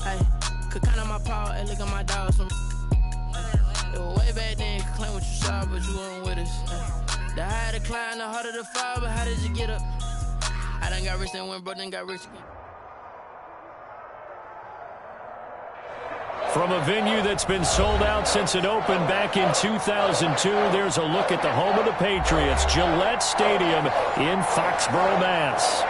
Ay, could count on my power and look at my dogs from. It was way back then, you could claim what you saw, but you weren't with us. The higher the climb, the harder the fall, but how did you get up? I done got rich, then went broke, then got rich again. From a venue that's been sold out since it opened back in 2002, there's a look at the home of the Patriots, Gillette Stadium in Foxborough, Mass.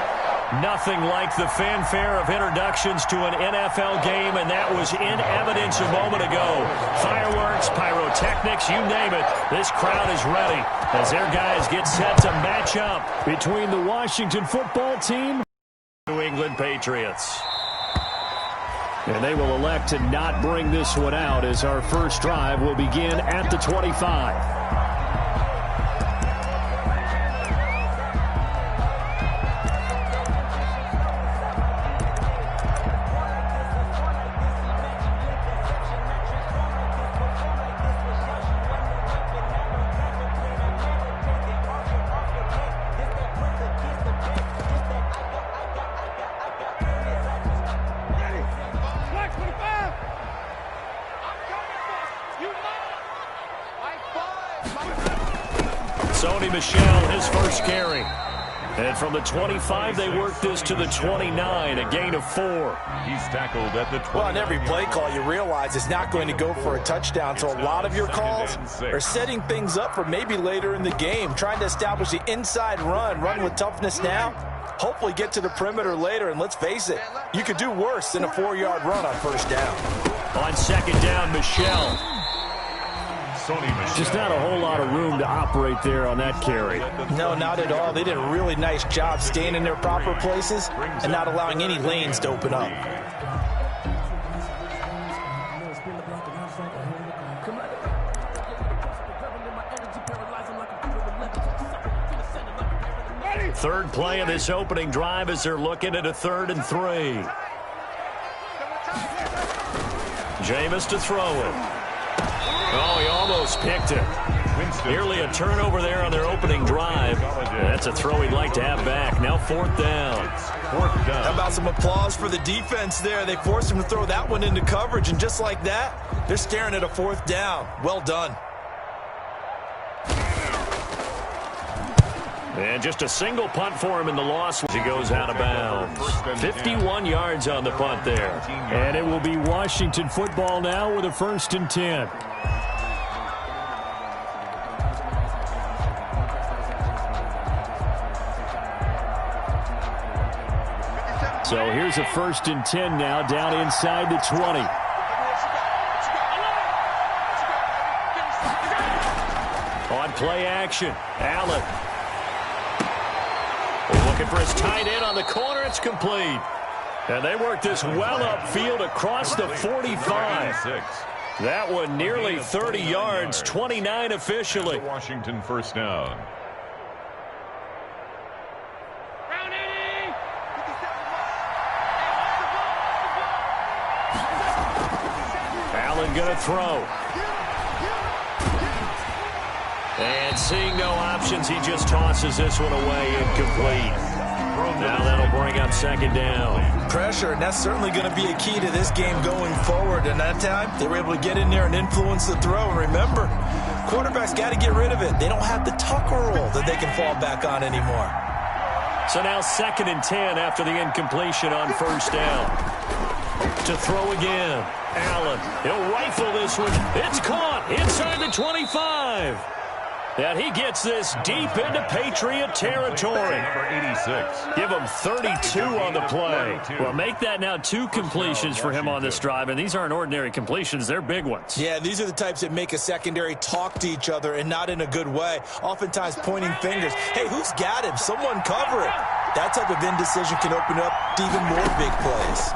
Nothing like the fanfare of introductions to an NFL game, and that was in evidence a moment ago. Fireworks, pyrotechnics, you name it. This crowd is ready as their guys get set to match up between the Washington football team and the New England Patriots. And they will elect to not bring this one out as our first drive will begin at the 25. Michelle, his first carry. And from the 25, they work this to the 29, a gain of 4. He's tackled at the 20. Well, on every play call, you realize it's not going to go for a touchdown, so a lot of your calls are setting things up for maybe later in the game, trying to establish the inside run with toughness now, hopefully get to the perimeter later, and let's face it, you could do worse than a 4-yard run on first down. On second down, Michelle. Just not a whole lot of room to operate there on that carry. No, not at all. They did a really nice job staying in their proper places and not allowing any lanes to open up. Third play of this opening drive as they're looking at a 3rd and 3. Jameis to throw it. Oh, he almost picked it. Nearly a turnover there on their opening drive. That's a throw he'd like to have back. Now 4th down. How about some applause for the defense there? They forced him to throw that one into coverage, and just like that, they're staring at a 4th down. Well done. And just a single punt for him in the loss as he goes out of bounds. 51 yards on the punt there. And it will be Washington football now with a 1st and 10. So here's a 1st and 10 now down inside the 20. On play action, Allen. Looking for his tight end on the corner. It's complete. And they work this well upfield across the 45. That one nearly 30 yards, 29 officially. Washington first down. Allen going to throw. And seeing no options, he just tosses this one away, incomplete. Now that'll bring up 2nd down. Pressure, and that's certainly going to be a key to this game going forward. And that time, they were able to get in there and influence the throw. And remember, quarterbacks got to get rid of it. They don't have the tucker roll that they can fall back on anymore. So now 2nd and 10 after the incompletion on 1st down. To throw again. Allen, he'll rifle this one. It's caught inside the 25. And he gets this deep into Patriot territory. Number 86. Give him 32 on the play. Well, make that now 2 completions for him on this drive, and these aren't ordinary completions. They're big ones. Yeah, these are the types that make a secondary talk to each other and not in a good way. Oftentimes pointing fingers. Hey, who's got him? Someone cover it. That type of indecision can open up to even more big plays.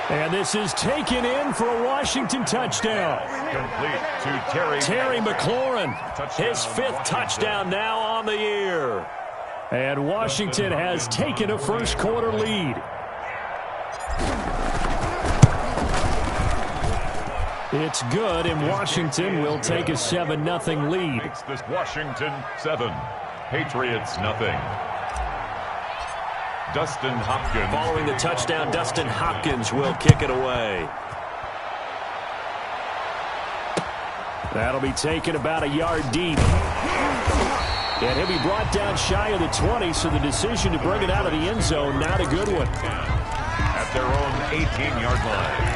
And this is taken in for a Washington touchdown. Complete to Terry McLaurin. His 5th touchdown now on the year. And Washington has taken a first-quarter lead. It's good, and Washington will take a 7-0 lead. Makes this Washington 7, Patriots 0. Dustin Hopkins. Following the touchdown, Dustin Hopkins will kick it away. That'll be taken about a yard deep. And he'll be brought down shy of the 20, so the decision to bring it out of the end zone, not a good one. At their own 18-yard line.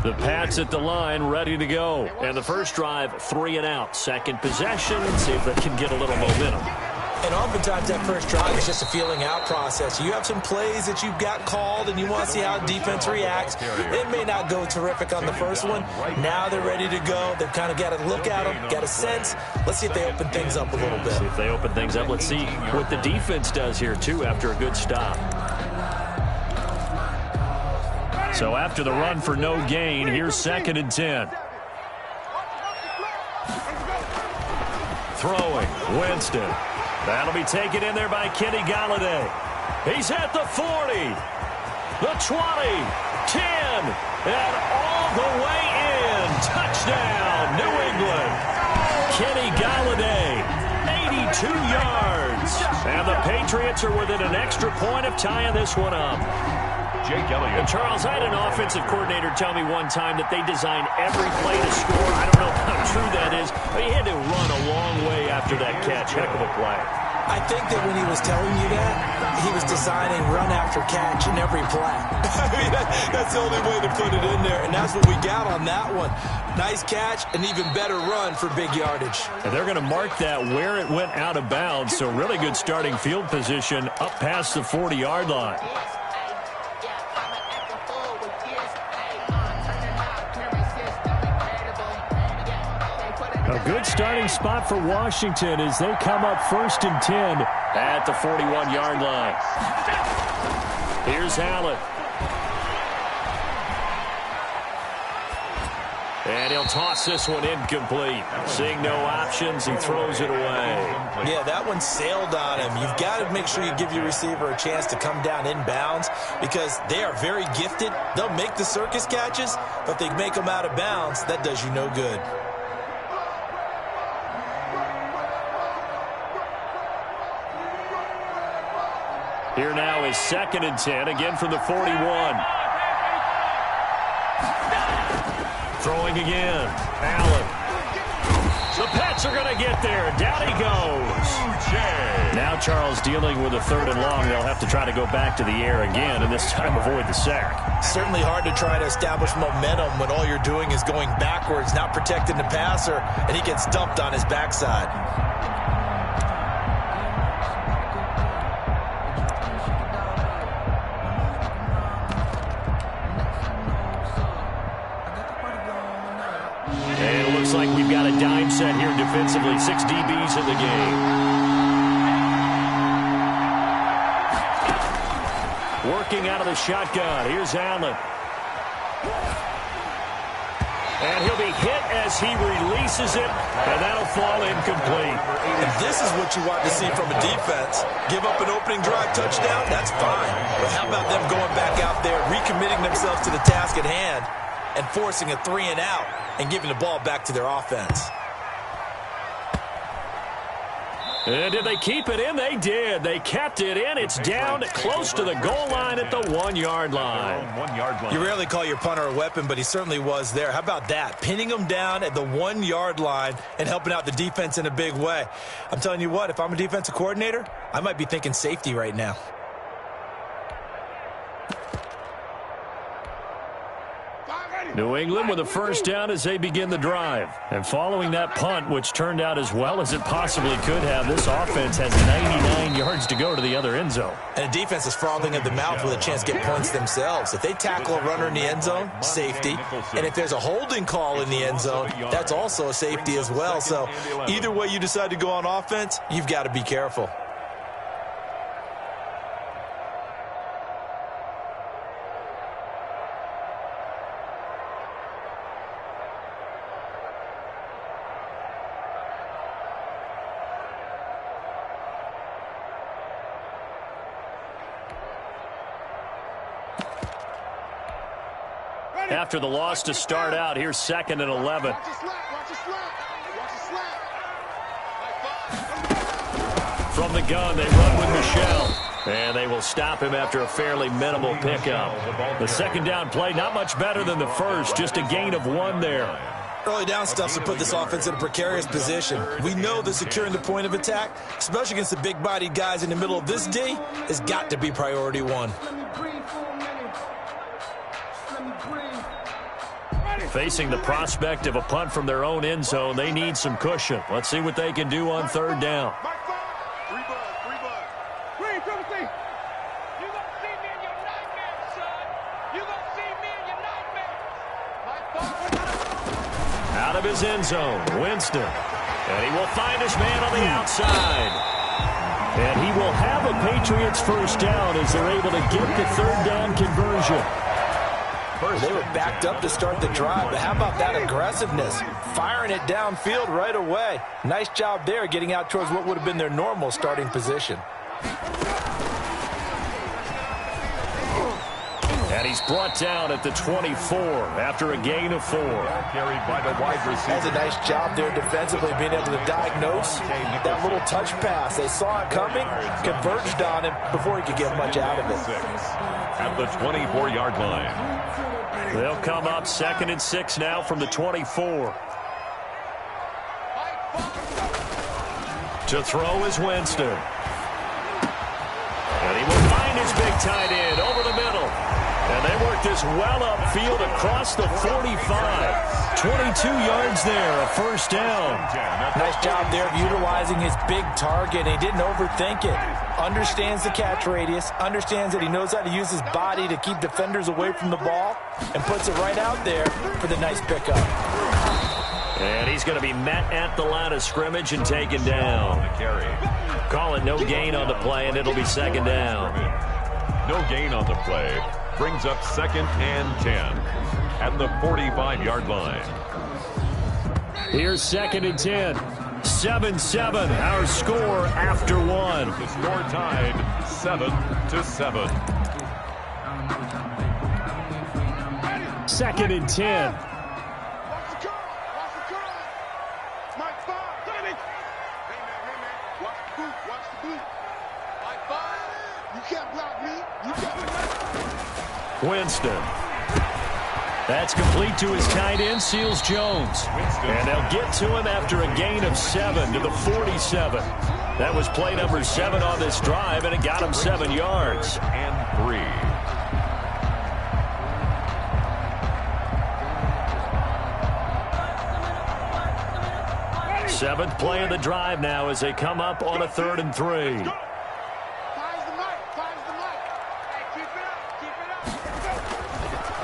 The Pats at the line, ready to go. And the first drive, 3 and out. Second possession, see if they can get a little momentum. And oftentimes that first drive is just a feeling out process. You have some plays that you've got called and you want to see how the defense reacts. It may not go terrific on the first one. Now they're ready to go. They've kind of got to look at them, got a sense. Let's see if they open things up a little bit. See if they open things up. Let's see what the defense does here, too, after a good stop. So after the run for no gain, here's 2nd and 10. Throwing, Winston. That'll be taken in there by Kenny Galladay. He's at the 40, the 20, 10, and all the way in. Touchdown, New England. Kenny Galladay, 82 yards. And the Patriots are within an extra point of tying this one up. Jake Elliott. And Charles, I had an offensive coordinator tell me one time that they design every play to score. I don't know how true that is, but he had to run a long way after that catch. Heck of a play. I think that when he was telling you that, he was designing run after catch in every play. I mean, that's the only way to put it in there, and that's what we got on that one. Nice catch, an even better run for big yardage. And they're going to mark that where it went out of bounds, so really good starting field position up past the 40-yard line. A good starting spot for Washington as they come up 1st and 10 at the 41-yard line. Here's Allen. And he'll toss this one incomplete. Seeing no options, he throws it away. Yeah, that one sailed on him. You've got to make sure you give your receiver a chance to come down inbounds because they are very gifted. They'll make the circus catches, but if they make them out of bounds, that does you no good. Here now is 2nd and 10, again from the 41. Throwing again. Allen. The Pats are going to get there. Down he goes. Now Charles dealing with a 3rd and long. They'll have to try to go back to the air again, and this time avoid the sack. Certainly hard to try to establish momentum when all you're doing is going backwards, not protecting the passer, and he gets dumped on his backside. Like we've got a dime set here defensively. 6 DBs in the game. Working out of the shotgun. Here's Allen. And he'll be hit as he releases it, and that'll fall incomplete. And this is what you want to see from a defense. Give up an opening drive touchdown, that's fine. But how about them going back out there, recommitting themselves to the task at hand, and forcing a 3 and out and giving the ball back to their offense. And did they keep it in? They did. They kept it in. It's down close to the goal line at the 1-yard line. You rarely call your punter a weapon, but he certainly was there. How about that? Pinning him down at the 1-yard line and helping out the defense in a big way. I'm telling you what, if I'm a defensive coordinator, I might be thinking safety right now. New England with a first down as they begin the drive. And following that punt, which turned out as well as it possibly could have, this offense has 99 yards to go to the other end zone. And the defense is frothing at the mouth with a chance to get points themselves. If they tackle a runner in the end zone, safety. And if there's a holding call in the end zone, that's also a safety as well. So either way you decide to go on offense, you've got to be careful. After the loss to start out, here's 2nd and 11. From the gun, they run with Michel. And they will stop him after a fairly minimal pickup. The second down play, not much better than the first, just a gain of 1 there. Early down stuff to put this offense in a precarious position. We know that securing the point of attack, especially against the big-bodied guys in the middle of this D, has got to be priority 1. Facing the prospect of a punt from their own end zone, they need some cushion. Let's see what they can do on third down. Out of his end zone, Winston. And he will find his man on the outside. And he will have a Patriots first down as they're able to get the third down conversion. They were backed up to start the drive, but how about that aggressiveness? Firing it downfield right away. Nice job there getting out towards what would have been their normal starting position. And he's brought down at the 24 after a gain of 4. Carried by the wide receiver. That's a nice job there defensively, being able to diagnose that little touch pass. They saw it coming, converged on him before he could get much out of it. At the 24-yard line. They'll come up 2nd and 6 now from the 24. To throw is Winston. And he will find his big tight end over the middle. And they work this well upfield across the 45. 22 yards there, a first down. Nice job there of utilizing his big target. He didn't overthink it. Understands the catch radius, understands that he knows how to use his body to keep defenders away from the ball, and puts it right out there for the nice pickup. And he's going to be met at the line of scrimmage and taken down. Call it no gain on the play, and it'll be second down. No gain on the play. Brings up 2nd and 10 at the 45-yard line. Here's 2nd and 10. 7-7, our score after 1. The score tied 7-7. 2nd and 10. Winston. That's complete to his tight end, Seals Jones. And they'll get to him after a gain of 7 to the 47. That was play number 7 on this drive, and it got him 7 yards. And 3. Seventh play of the drive now as they come up on a 3rd and 3.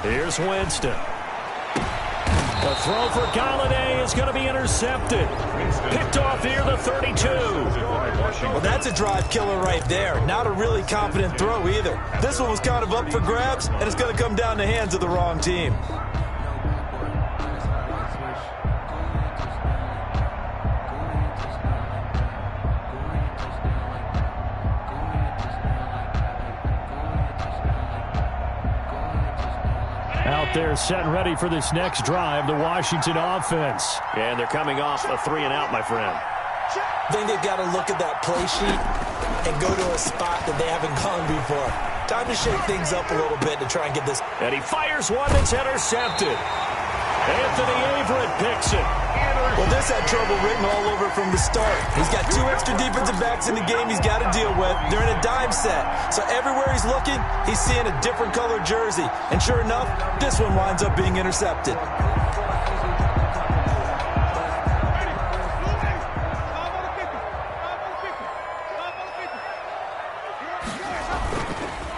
Here's Winston. The throw for Galladay is going to be intercepted. Picked off here, the 32. Well, that's a drive killer right there. Not a really confident throw either. This one was kind of up for grabs, and it's going to come down the hands of the wrong team. Out there set and ready for this next drive, the Washington offense. And they're coming off a 3-and-out, my friend. I think they've got to look at that play sheet and go to a spot that they haven't gone before. Time to shake things up a little bit to try and get this. And he fires one that's intercepted. Anthony Averett picks it. Well, this had trouble written all over from the start. He's got 2 extra defensive backs in the game he's got to deal with. They're in a dime set. So everywhere he's looking, he's seeing a different color jersey. And sure enough, this one winds up being intercepted.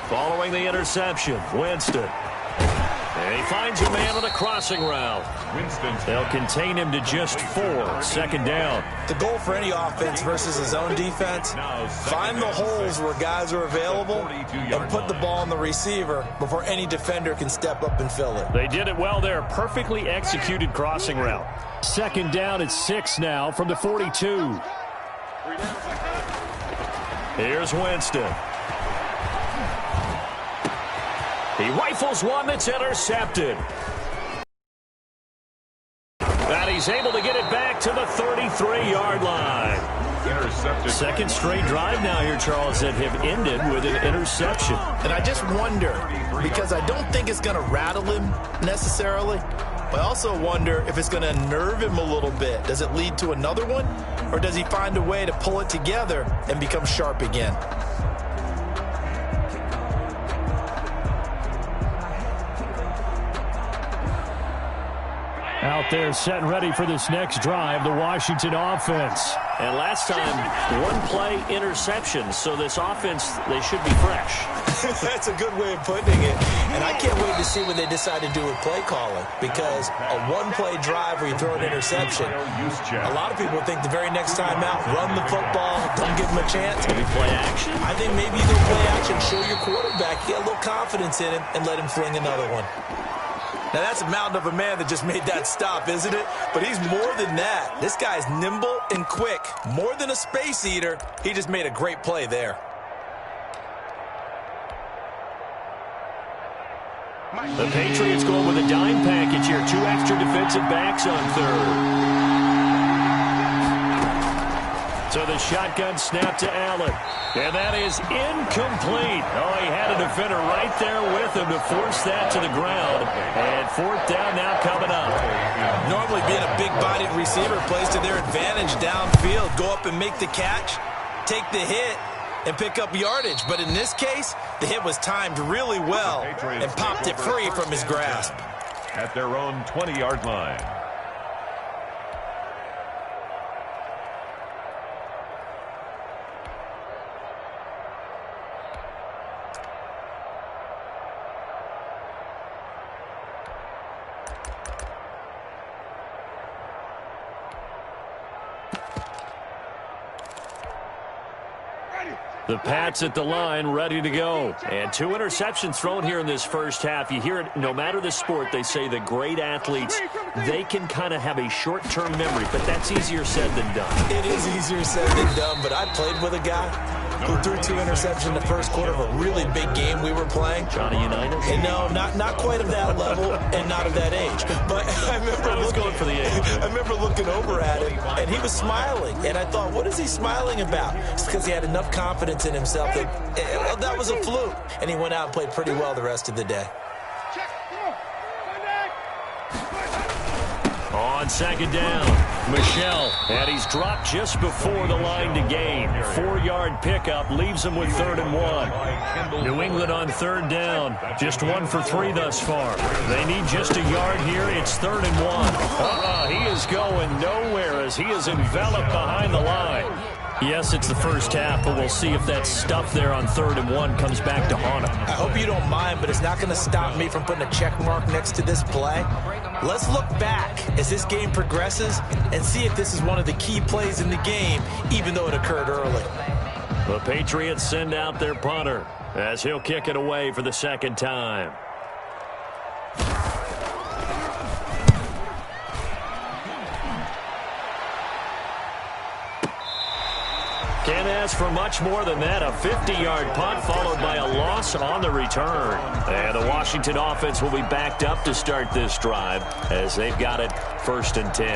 Following the interception, Winston. And he finds a man on a crossing route. They'll contain him to just 4. 2nd down. The goal for any offense versus his own defense, find the holes where guys are available and put the ball on the receiver before any defender can step up and fill it. They did it well there. Perfectly executed crossing route. 2nd down at 6 now from the 42. Here's Winston. He rifles one that's intercepted. And he's able to get it back to the 33-yard line. Intercepted. Second straight drive now here, Charles, that have ended with an interception. And I just wonder, because I don't think it's going to rattle him necessarily, but I also wonder if it's going to nerve him a little bit. Does it lead to another one, or does he find a way to pull it together and become sharp again? Out there set and ready for this next drive, the Washington offense. And last time, one-play interception, so this offense, they should be fresh. That's a good way of putting it. And I can't wait to see what they decide to do with play calling, because a one-play drive where you throw an interception, a lot of people think the very next time out, run the football, don't give them a chance. Maybe play action? I think maybe you go play action, show your quarterback, get a little confidence in him, and let him fling another one. Now, that's a mountain of a man that just made that stop, isn't it? But he's more than that. This guy's nimble and quick. More than a space eater, he just made a great play there. The Patriots going with a dime package here. 2 extra defensive backs on third. So the shotgun snap to Allen. And that is incomplete. Oh, he had a defender right there with him to force that to the ground. And fourth down now coming up. Normally being a big-bodied receiver plays to their advantage downfield. Go up and make the catch, take the hit, and pick up yardage. But in this case, the hit was timed really well and popped it free from his grasp. At their own 20-yard line. The Pats at the line, ready to go. And 2 interceptions thrown here in this first half. You hear it, no matter the sport, they say the great athletes, they can kind of have a short-term memory, but that's easier said than done. It is easier said than done, but I played with a guy who threw 2 interceptions in the first quarter of a really big game we were playing. Johnny Unitas? And no, not quite of that level and not of that age. But I remember looking over at him, and he was smiling. And I thought, what is he smiling about? It's because he had enough confidence in himself that was a fluke. And he went out and played pretty well the rest of the day. On second down, Michel, and he's dropped just before the line to gain. 4-yard pickup leaves him with 3rd and 1. New England on 3rd down, just 1 for 3 thus far. They need just a yard here. It's 3rd and 1. He is going nowhere as he is enveloped behind the line. Yes, it's the first half, but we'll see if that stuff there on 3rd and 1 comes back to haunt him. I hope you don't mind, but it's not going to stop me from putting a check mark next to this play. Let's look back as this game progresses and see if this is one of the key plays in the game, even though it occurred early. The Patriots send out their punter as he'll kick it away for the second time. Can't ask for much more than that. A 50-yard punt followed by a loss on the return. And the Washington offense will be backed up to start this drive as they've got it 1st and 10.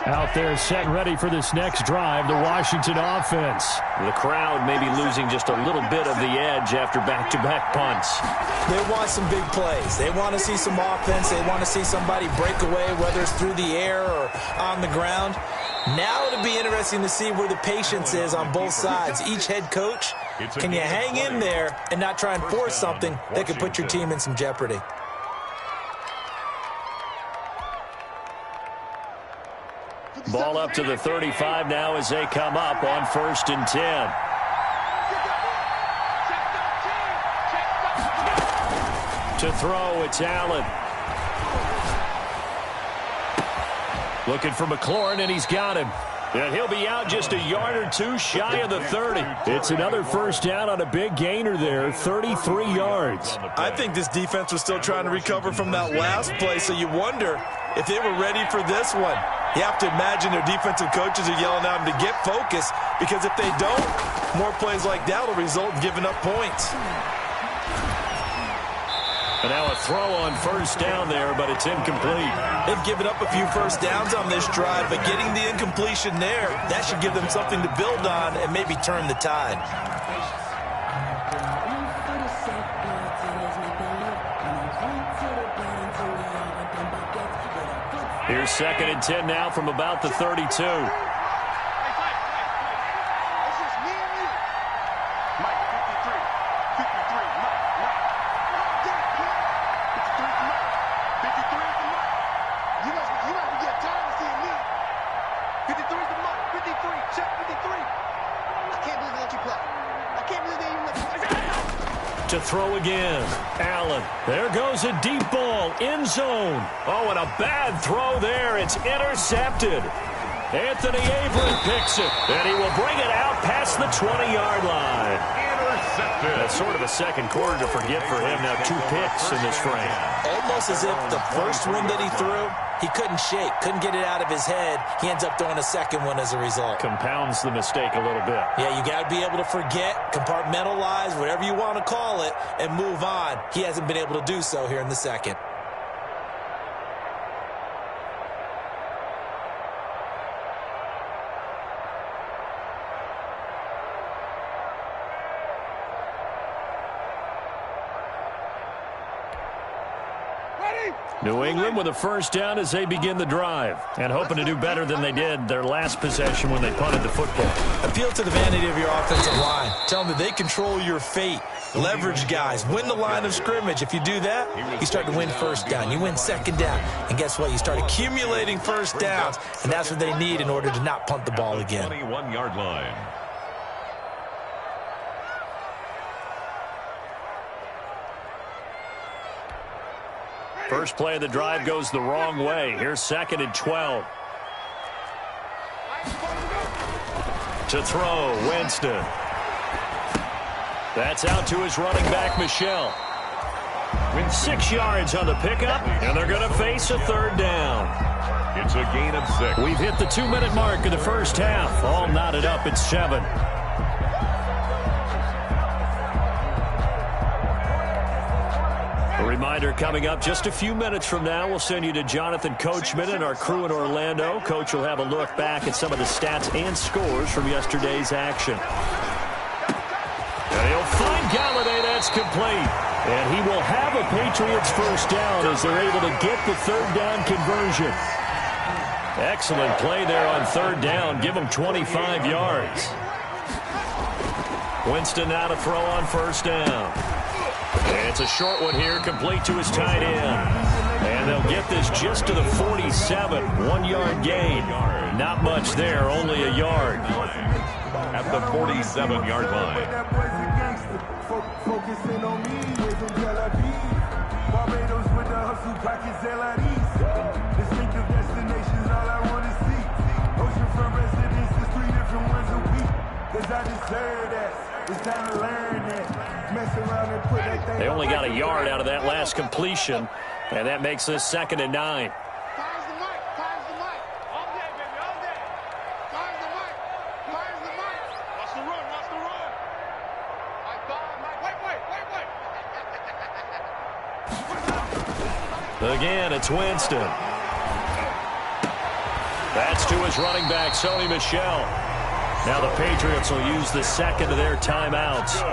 Out there set and ready for this next drive, the Washington offense. The crowd may be losing just a little bit of the edge after back-to-back punts. They want some big plays. They want to see some offense. They want to see somebody break away, whether it's through the air or on the ground. Now it'll be interesting to see where the patience is on both sides. Each head coach, can you hang in there and not try and force something that could put your team in some jeopardy? Ball up to the 35 now as they come up on 1st and 10. To throw, it's Allen. Looking for McLaurin, and he's got him. And he'll be out just a yard or 2 shy of the 30. It's another first down on a big gainer there, 33 yards. I think this defense was still trying to recover from that last play, so you wonder if they were ready for this one. You have to imagine their defensive coaches are yelling at them to get focused, because if they don't, more plays like that will result in giving up points. And now a throw on first down there, but it's incomplete. They've given up a few first downs on this drive, but getting the incompletion there, that should give them something to build on and maybe turn the tide. Here's 2nd and 10 now from about the 32. To throw again. Allen. There goes a deep ball. End zone. Oh, and a bad throw there. It's intercepted. Anthony Averett picks it. And he will bring it out past the 20-yard line. Intercepted. That's sort of a second quarter to forget for him. Now 2 picks in this frame. Almost as if the first one that he threw, he couldn't shake, couldn't get it out of his head. He ends up throwing a second one as a result. Compounds the mistake a little bit. Yeah, you got to be able to forget, compartmentalize, whatever you want to call it, and move on. He hasn't been able to do so here in the second. New England with a first down as they begin the drive, and hoping to do better than they did their last possession when they punted the football. Appeal to the vanity of your offensive line. Tell them that they control your fate. Leverage guys. Win the line of scrimmage. If you do that, you start to win first down. You win second down. And guess what? You start accumulating first downs, and that's what they need in order to not punt the ball again. 21-yard line. First play of the drive goes the wrong way. Here's 2nd and 12. To throw, Winston. That's out to his running back, Michel. 6 yards on the pickup, and they're going to face a 3rd down. It's a gain of 6. We've hit the 2-minute mark of the first half. All knotted up at 7. A reminder coming up just a few minutes from now, we'll send you to Jonathan Coachman and our crew in Orlando. Coach will have a look back at some of the stats and scores from yesterday's action. And he'll find Galladay. That's complete. And he will have a Patriots first down as they're able to get the 3rd down conversion. Excellent play there on 3rd down. Give him 25 yards. Winston now to throw on first down. It's a short one here, complete to his tight end. And they'll get this just to the 47. 1-yard gain. Not much there, only a yard. At the 47-yard line. They only got a yard out of that last completion, and that makes this 2nd and 9. Again, it's Winston. That's to his running back, Sony Michel. Now the Patriots will use the 2nd of their timeouts,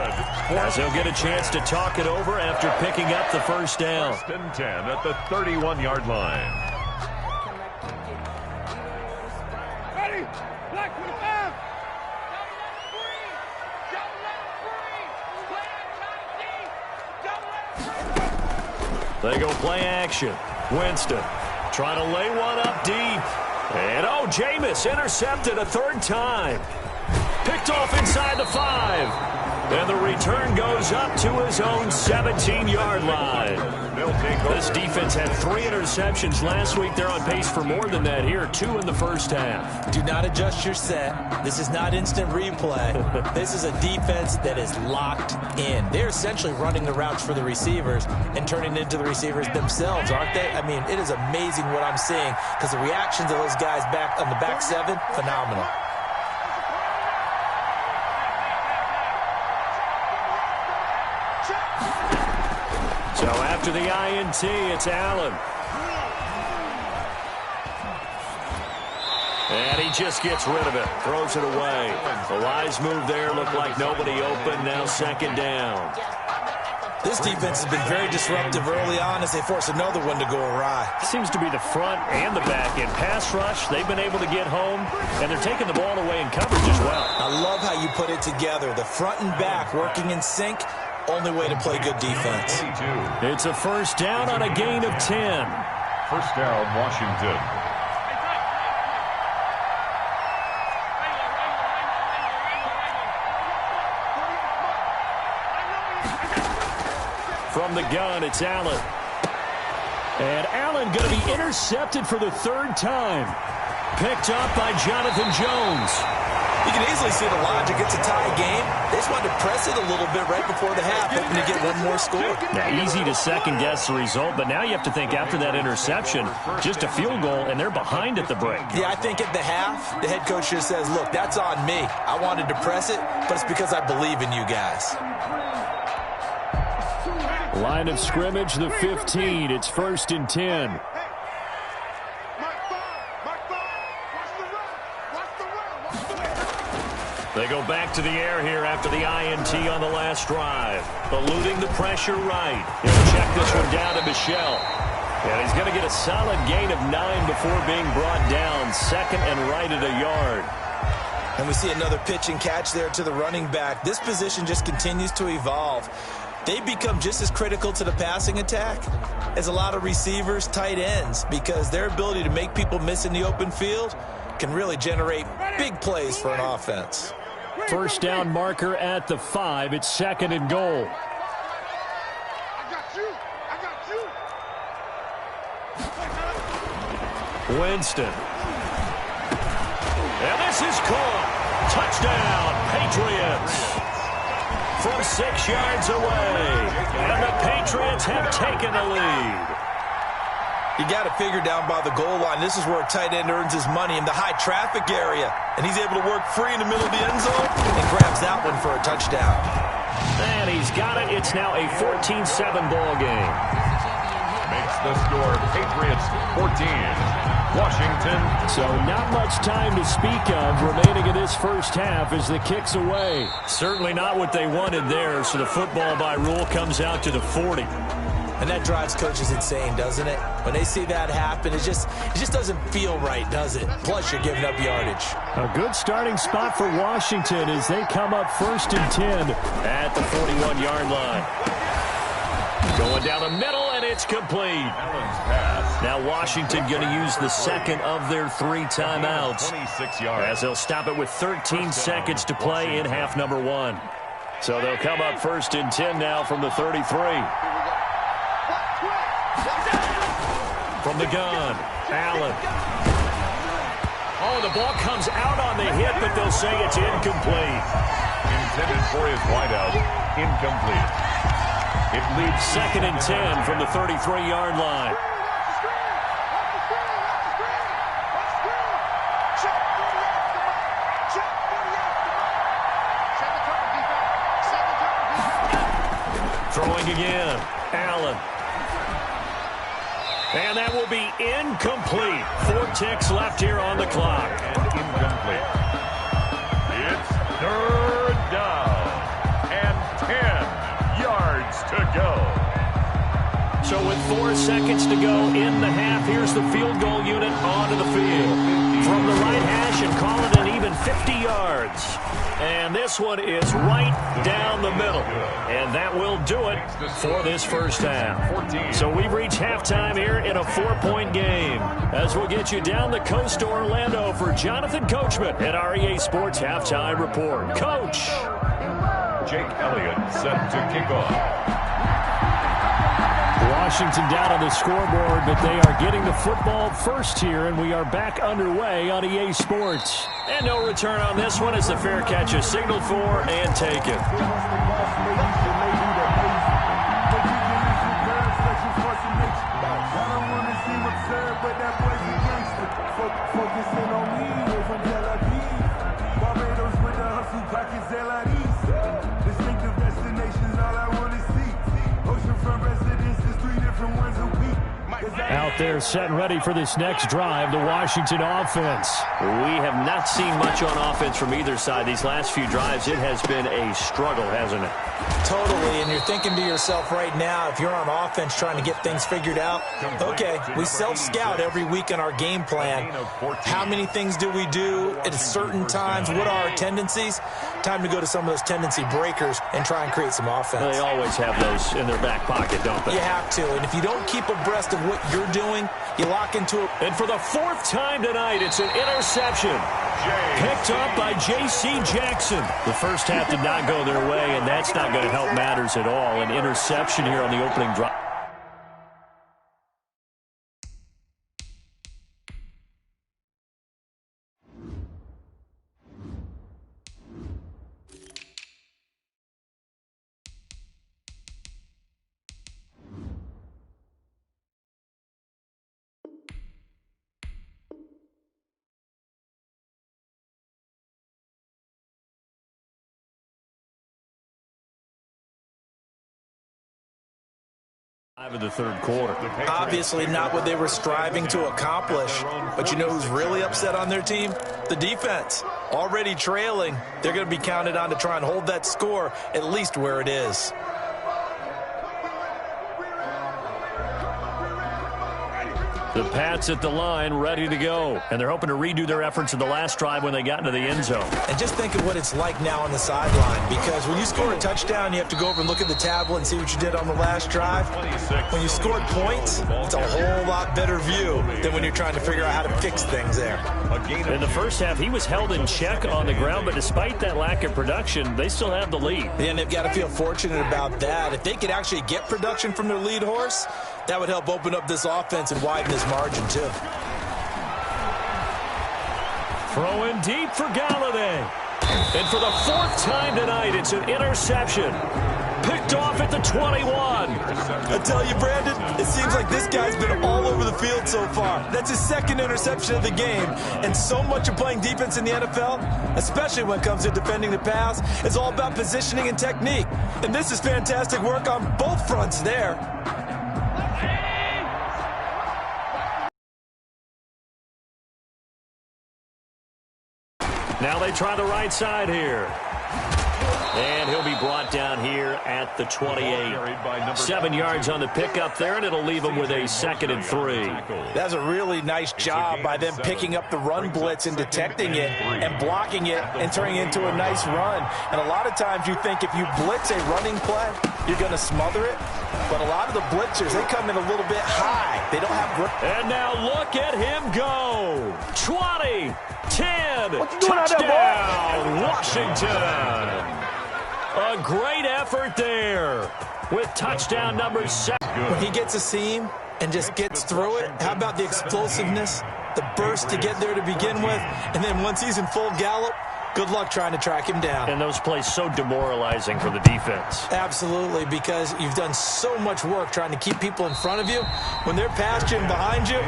as they'll get a chance to talk it over after picking up the first down. 1st and 10 at the 31-yard line. Ready? Black 25. They go play action. Winston trying to lay one up deep. And, oh, Jameis intercepted a 3rd time. Picked off inside the 5. And the return goes up to his own 17-yard line. This defense had 3 interceptions last week. They're on pace for more than that here. 2 in the first half. Do not adjust your set. This is not instant replay. This is a defense that is locked in. They're essentially running the routes for the receivers and turning it into the receivers themselves, aren't they? I mean, it is amazing what I'm seeing because the reactions of those guys back on the back 7, phenomenal. So after the INT, it's Allen. And he just gets rid of it, throws it away. The wise move there, looked like nobody open, now second down. This defense has been very disruptive early on as they force another one to go awry. Seems to be the front and the back. In pass rush, they've been able to get home, and they're taking the ball away in coverage as well. I love how you put it together. The front and back working in sync, only way to play good defense. It's a first down on a gain of 10. First down, Washington. From the gun, it's Allen. And Allen going to be intercepted for the third time. Picked up by Jonathan Jones. You can easily see the logic. It's a tie game. They just wanted to press it a little bit right before the half, hoping to get one more score. Now, easy to second-guess the result, but now you have to think after that interception, just a field goal, and they're behind at the break. Yeah, I think at the half, the head coach just says, look, that's on me. I wanted to press it, but it's because I believe in you guys. Line of scrimmage, the 15. It's first and 10. They go back to the air here after the INT on the last drive. Eluding the pressure right. He'll check this one down to Michel. And he's going to get a solid gain of 9 before being brought down. Second and right at a yard. And we see another pitch and catch there to the running back. This position just continues to evolve. They become just as critical to the passing attack as a lot of receivers, tight ends, because their ability to make people miss in the open field can really generate big plays for an offense. First down marker at the 5. It's second and goal. Winston. And this is caught. Touchdown, Patriots. From 6 yards away. And the Patriots have taken the lead. You got to figure down by the goal line. This is where a tight end earns his money in the high traffic area. And he's able to work free in the middle of the end zone and grabs that one for a touchdown. And he's got it. It's now a 14-7 ball game. Makes the score Patriots 14. Washington. So not much time to speak of remaining in this first half as the kick's away. Certainly not what they wanted there, so the football by rule comes out to the 40. And that drives coaches insane, doesn't it? When they see that happen, it just doesn't feel right, does it? Plus, you're giving up yardage. A good starting spot for Washington as they come up first and 10 at the 41-yard line. Going down the middle, and it's complete. Now Washington going to use the second of their 3 timeouts 26 yards. as they'll stop it with 13 seconds to play in half number 1. So they'll come up first and 10 now from the 33. From the gun, Allen. Oh, the ball comes out on the hit, but they'll say it's incomplete. Intended for his wideout. Incomplete. It leads second and 10 from the 33-yard line. Throwing again, Allen. And that will be incomplete. 4 ticks left here on the clock. Incomplete. It's third down and 10 yards to go. So with 4 seconds to go in the half, here's the field goal unit onto the field. From the right hash and call it an even 50 yards. And this one is right down the middle. And that will do it for this first half. So we've reached halftime here in a 4-point game. As we'll get you down the coast to Orlando for Jonathan Coachman at our EA Sports Halftime Report. Coach. Jake Elliott set to kick off. Washington down on the scoreboard, but they are getting the football first here, and we are back underway on EA Sports. And no return on this one as the fair catch is signaled for and taken. Distinctive destinations, all I want to see. Ocean from residence. They're set and ready for this next drive, the Washington offense. We have not seen much on offense from either side these last few drives. It has been a struggle, hasn't it? Totally, and you're thinking to yourself right now, if you're on offense trying to get things figured out, okay, we self-scout every week in our game plan. How many things do we do at certain times? What are our tendencies? Time to go to some of those tendency breakers and try and create some offense. They always have those in their back pocket, don't they? You have to, and if you don't keep abreast of what you're doing, you lock into it. And for the fourth time tonight, it's an interception. Picked up by J.C. Jackson. The first half did not go their way, and that's not going to help matters at all. An interception here on the opening drive. Of the third quarter. Obviously not what they were striving to accomplish, but you know who's really upset on their team? The defense. Already trailing, they're going to be counted on to try and hold that score at least where it is. The Pats at the line, ready to go. And they're hoping to redo their efforts in the last drive when they got into the end zone. And just think of what it's like now on the sideline, because when you score a touchdown, you have to go over and look at the tablet and see what you did on the last drive. When you scored points, it's a whole lot better view than when you're trying to figure out how to fix things there. In the first half, he was held in check on the ground, but despite that lack of production, they still have the lead. And they've got to feel fortunate about that. If they could actually get production from their lead horse, that would help open up this offense and widen this margin, too. Throwing deep for Galladay. And for the fourth time tonight, it's an interception. Picked off at the 21. I tell you, Brandon, it seems like this guy's been all over the field so far. That's his second interception of the game. And so much of playing defense in the NFL, especially when it comes to defending the pass, is all about positioning and technique. And this is fantastic work on both fronts there. Now they try the right side here. And he'll be brought down here at the 28. 7 yards on the pickup there, and it'll leave him with a 2nd and 3. That's a really nice job by them picking up the run blitz and detecting it and blocking it and turning it into a nice run. And a lot of times you think if you blitz a running play, you're going to smother it. But a lot of the blitzers, they come in a little bit high. They don't have grip. And now look at him go. 20, 10, touchdown, Washington. A great effort there with touchdown number 7. When he gets a seam and just gets through it, how about the explosiveness, the burst to get there to begin with, and then once he's in full gallop, good luck trying to track him down. And those plays so demoralizing for the defense. Absolutely, because you've done so much work trying to keep people in front of you. When they're past you and behind you,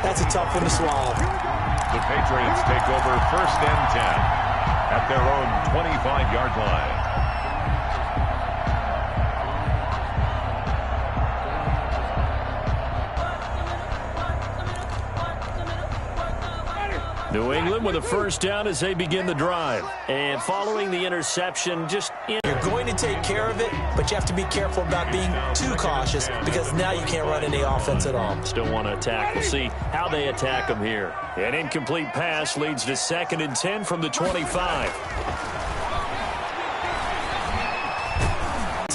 that's a tough one to swallow. The Patriots take over 1st and 10 at their own 25-yard line. New England with a first down as they begin the drive. And following the interception, You're going to take care of it, but you have to be careful about being too cautious because now you can't run any offense at all. Still want to attack. We'll see how they attack them here. An incomplete pass leads to 2nd and 10 from the 25.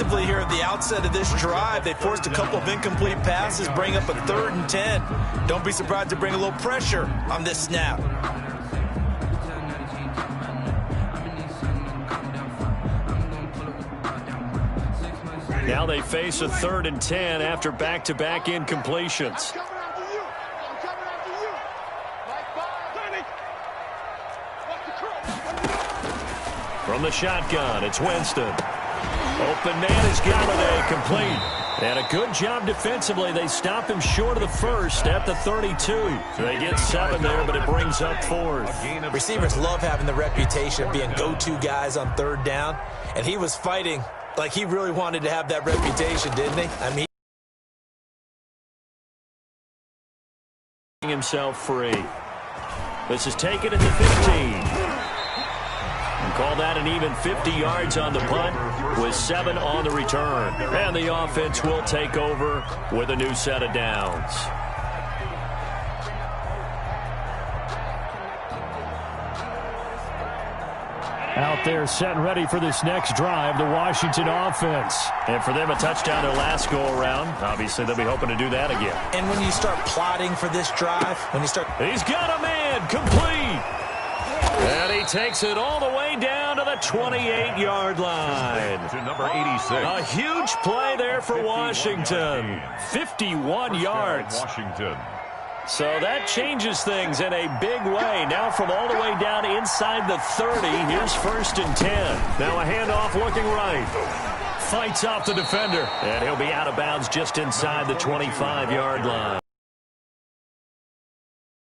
Here at the outset of this drive, they forced a couple of incomplete passes, bring up a 3rd and 10. Don't be surprised to bring a little pressure on this snap. Now they face a 3rd and 10 after back-to-back incompletions. From the shotgun, it's Winston. Open man is Galladay, complete. And a good job defensively. They stop him short of the first at the 32. So they get 7 there, but it brings up 4th. Receivers love having the reputation of being go-to guys on 3rd down. And he was fighting like he really wanted to have that reputation, didn't he? I mean, himself free. This is taken at the 15. And call that an even 50 yards on the punt with 7 on the return. And the offense will take over with a new set of downs. Out there set and ready for this next drive, the Washington offense. And for them, a touchdown their last go-around. Obviously, they'll be hoping to do that again. And when you start plotting for this drive, He's got a man, complete. And he takes it all the way down to the 28-yard line. To number 86. A huge play there for Washington. 51 yards. Washington. So that changes things in a big way. Now from all the way down inside the 30, here's 1st and 10. Now a handoff looking right. Fights off the defender. And he'll be out of bounds just inside the 25-yard line.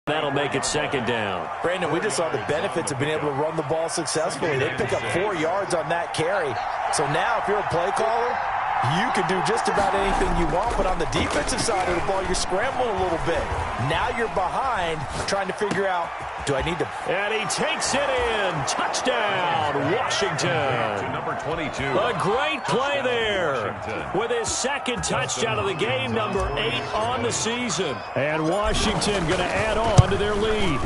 That'll make it 2nd down. Brandon, we just saw the benefits of being able to run the ball successfully. They pick up 4 yards on that carry. So now if you're a play caller, you can do just about anything you want, but on the defensive side of the ball, you're scrambling a little bit. Now you're behind, trying to figure out, do I need to... And he takes it in. Touchdown, Washington. To number 22. A great play there. With his 2nd touchdown of the game, number 8 on the season. And Washington going to add on to their lead.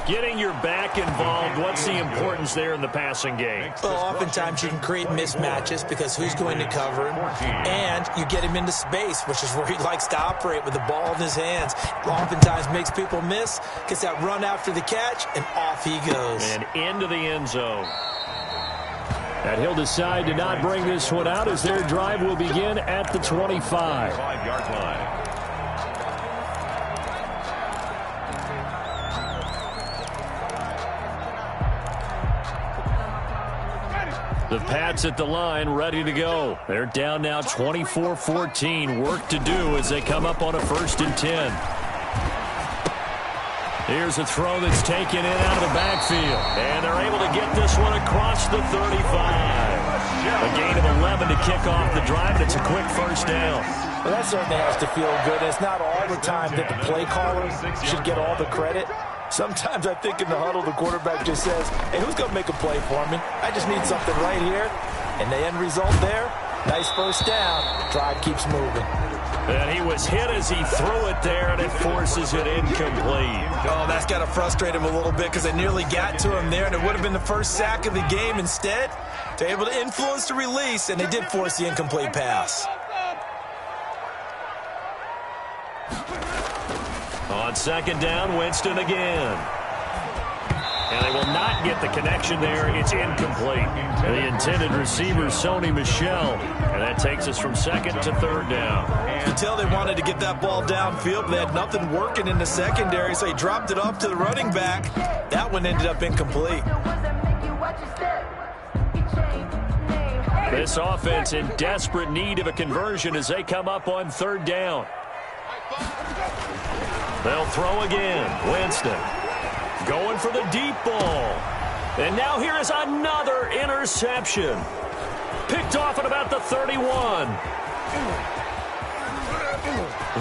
Getting your back involved, what's the importance there in the passing game? Well, oftentimes you can create mismatches because who's going to cover him, and you get him into space, which is where he likes to operate with the ball in his hands. Oftentimes makes people miss, gets that run after the catch, and off he goes. And into the end zone. And he'll decide to not bring this one out as their drive will begin at the 25. 5-yard line. The Pats at the line, ready to go. They're down now 24-14. Work to do as they come up on a 1st and 10. Here's a throw that's taken in out of the backfield. And they're able to get this one across the 35. A gain of 11 to kick off the drive, and it's a quick 1st down. Well, that certainly has to feel good. It's not all the time that the play caller should get all the credit. Sometimes I think in the huddle, the quarterback just says, hey, who's going to make a play for me? I just need something right here. And the end result there, nice 1st down. Drive keeps moving. And he was hit as he threw it there, and it forces it incomplete. Oh, that's got to frustrate him a little bit because they nearly got to him there, and it would have been the 1st sack of the game. Instead, they're able to influence the release, and they did force the incomplete pass. On 2nd down, Winston again. And they will not get the connection there. It's incomplete. The intended receiver, Sony Michel. And that takes us from 2nd to 3rd down. You can tell they wanted to get that ball downfield, but they had nothing working in the secondary, so he dropped it off to the running back. That one ended up incomplete. This offense in desperate need of a conversion as they come up on 3rd down. They'll throw again. Winston going for the deep ball. And now here is another interception. Picked off at about the 31.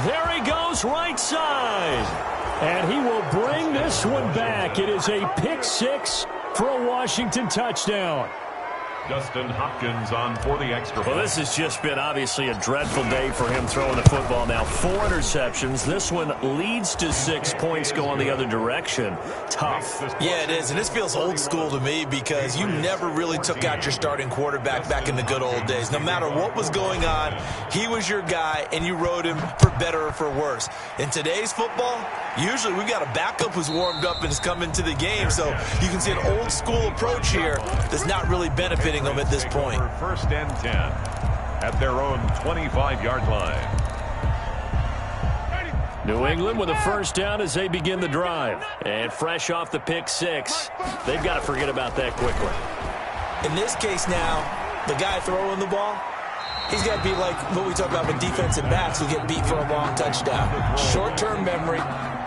There he goes, right side. And he will bring this one back. It is a pick 6 for a Washington touchdown. Justin Hopkins on for the extra point. Well, this has just been obviously a dreadful day for him throwing the football. Now 4 interceptions. This one leads to 6 points going the other direction. Tough. Yeah, it is, and this feels old school to me because you never really took out your starting quarterback back in the good old days. No matter what was going on, he was your guy, and you rode him for better or for worse. In today's football, usually we've got a backup who's warmed up and has come into the game, so you can see an old school approach here that's not really benefiting them at this point. 1st and 10 at their own 25-yard line. New England with a 1st down as they begin the drive. And fresh off the pick 6, they've got to forget about that quickly. In this case now, the guy throwing the ball, he's got to be like what we talk about with defensive backs who get beat for a long touchdown. Short-term memory,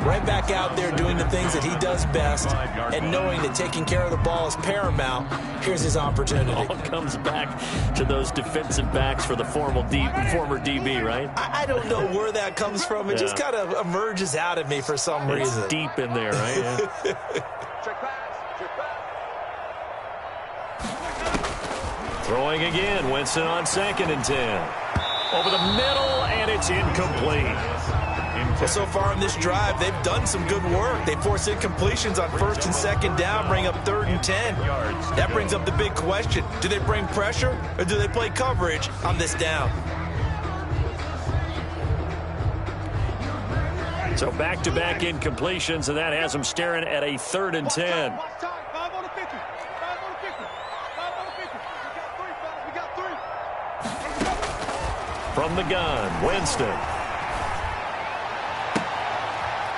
Right back out there doing the things that he does best and knowing that taking care of the ball is paramount. Here's his opportunity. All comes back to those defensive backs for the former DB, right? I don't know where that comes from. It just kind of emerges out of me for some reason. It's deep in there, right? Yeah. Throwing again. Winston on 2nd and 10. Over the middle, and it's incomplete. Well, so far in this drive, they've done some good work. They force incompletions on 1st and 2nd down, bring up 3rd and 10. That brings up the big question. Do they bring pressure or do they play coverage on this down? So back-to-back incompletions, and that has them staring at a 3rd and 10. From the gun, Winston.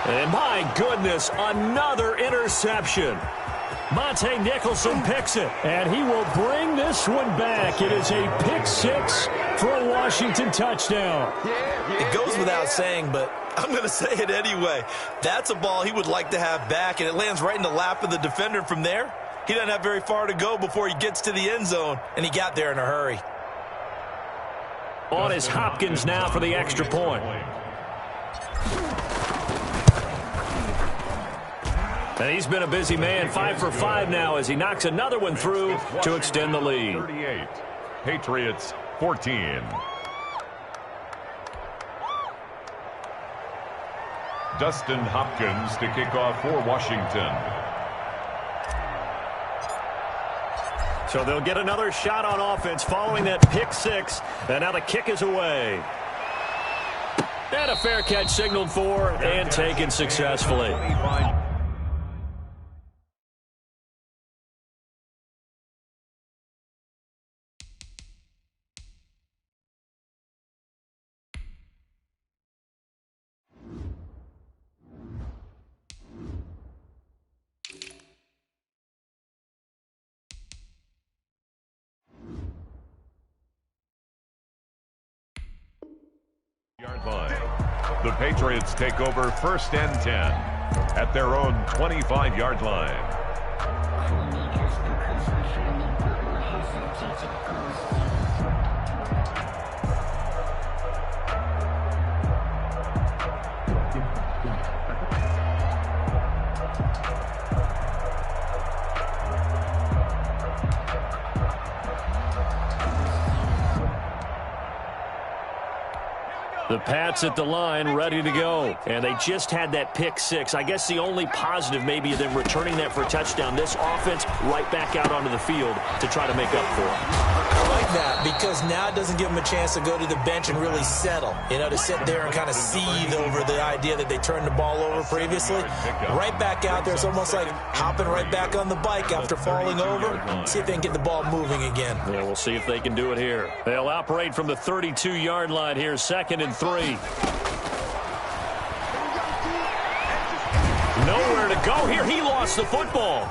And my goodness, another interception. Monte Nicholson picks it, and he will bring this one back. It is a pick 6 for a Washington touchdown. It goes without saying, but I'm going to say it anyway. That's a ball he would like to have back, and it lands right in the lap of the defender from there. He doesn't have very far to go before he gets to the end zone, and he got there in a hurry. On is Hopkins now for the extra point. And he's been a busy man, 5 for 5 now as he knocks another one through to extend the lead. 38, Patriots 14. Dustin Hopkins to kick off for Washington. So they'll get another shot on offense following that pick 6. And now the kick is away. And a fair catch signaled for and taken successfully. Yard line. The Patriots take over 1st and 10 at their own 25-yard line. The Pats at the line, ready to go. And they just had that pick 6. I guess the only positive maybe of them returning that for a touchdown. This offense right back out onto the field to try to make up for it. I like that because now it doesn't give them a chance to go to the bench and really settle. You know, to sit there and kind of seethe over the idea that they turned the ball over previously. Right back out there. It's almost like hopping right back on the bike after falling over. See if they can get the ball moving again. Yeah, we'll see if they can do it here. They'll operate from the 32-yard line here, 2nd and 3. Nowhere to go here. He lost the football.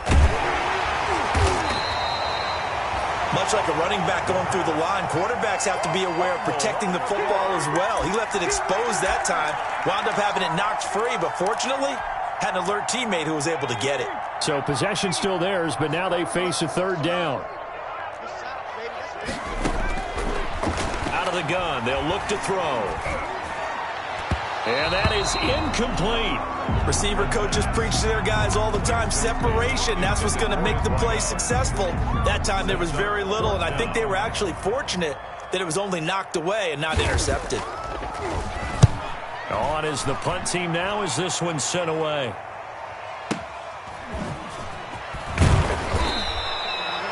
Much like a running back going through the line, quarterbacks have to be aware of protecting the football as well. He left it exposed that time, wound up having it knocked free, but fortunately had an alert teammate who was able to get it. So possession still theirs, but now they face a 3rd down. Out of the gun, they'll look to throw. And that is incomplete. Receiver coaches preach to their guys all the time. Separation, that's what's going to make the play successful. That time there was very little, and I think they were actually fortunate that it was only knocked away and not intercepted. On is the punt team now as this one's sent away.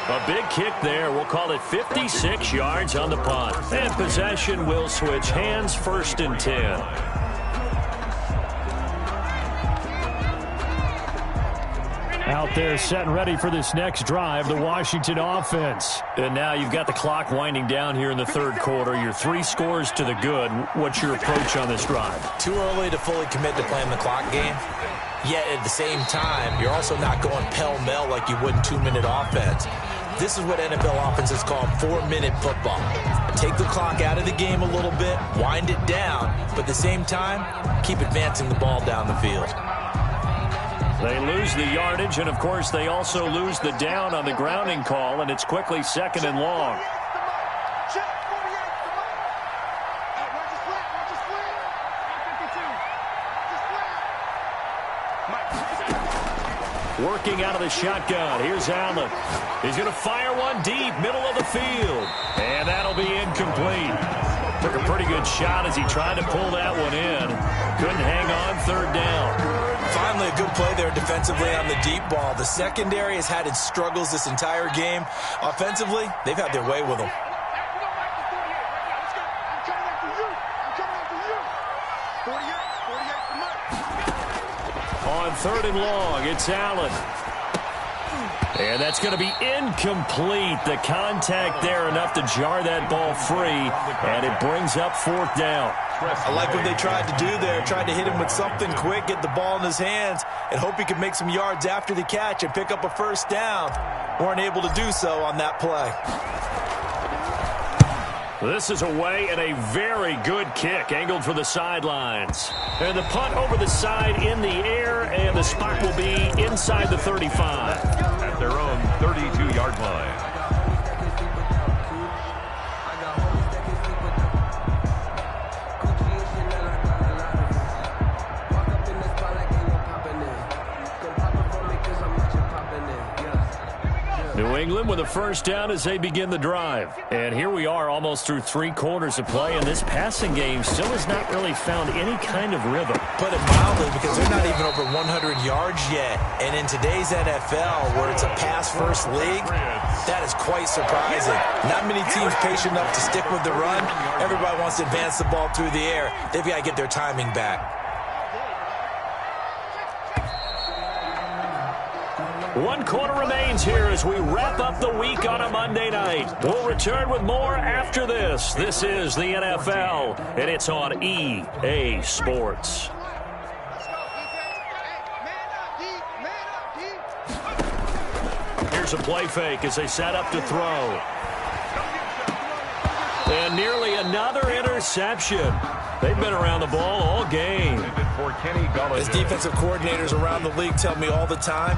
A big kick there. We'll call it 56 yards on the punt. And possession will switch hands, 1st and 10. Out there set and ready for this next drive, the Washington offense. And now you've got the clock winding down here in the 3rd quarter. Your 3 scores to the good. What's your approach on this drive? Too early to fully commit to playing the clock game. Yet at the same time, you're also not going pell-mell like you would in 2-minute offense. this is what NFL offenses call 4-minute football. Take the clock out of the game a little bit, wind it down, but at the same time, keep advancing the ball down the field. They lose the yardage, and, of course, they also lose the down on the grounding call, and it's quickly 2nd and long. Working out of the shotgun. Here's Allen. He's going to fire one deep, middle of the field. And that'll be incomplete. Took a pretty good shot as he tried to pull that one in. Couldn't hang on, 3rd down. Finally, a good play there defensively on the deep ball. The secondary has had its struggles this entire game. Offensively, they've had their way with them. On 3rd and long, it's Allen. And that's going to be incomplete. The contact there enough to jar that ball free, and it brings up 4th down. I like what they tried to do there. Tried to hit him with something quick, get the ball in his hands, and hope he could make some yards after the catch and pick up a 1st down. Weren't able to do so on that play. This is away and a very good kick, angled for the sidelines. And the punt over the side in the air, and the spot will be inside the 35. At their own 32-yard line. New England with a 1st down as they begin the drive. And here we are almost through 3 quarters of play, and this passing game still has not really found any kind of rhythm. Put it mildly, because they're not even over 100 yards yet. And in today's NFL, where it's a pass-first league, that is quite surprising. Not many teams patient enough to stick with the run. Everybody wants to advance the ball through the air. They've got to get their timing back. 1 quarter remains here as we wrap up the week on a Monday night. We'll return with more after this. This is the NFL, and it's on EA Sports. Here's a play fake as they set up to throw. And nearly another interception. They've been around the ball all game. As defensive coordinators around the league tell me all the time,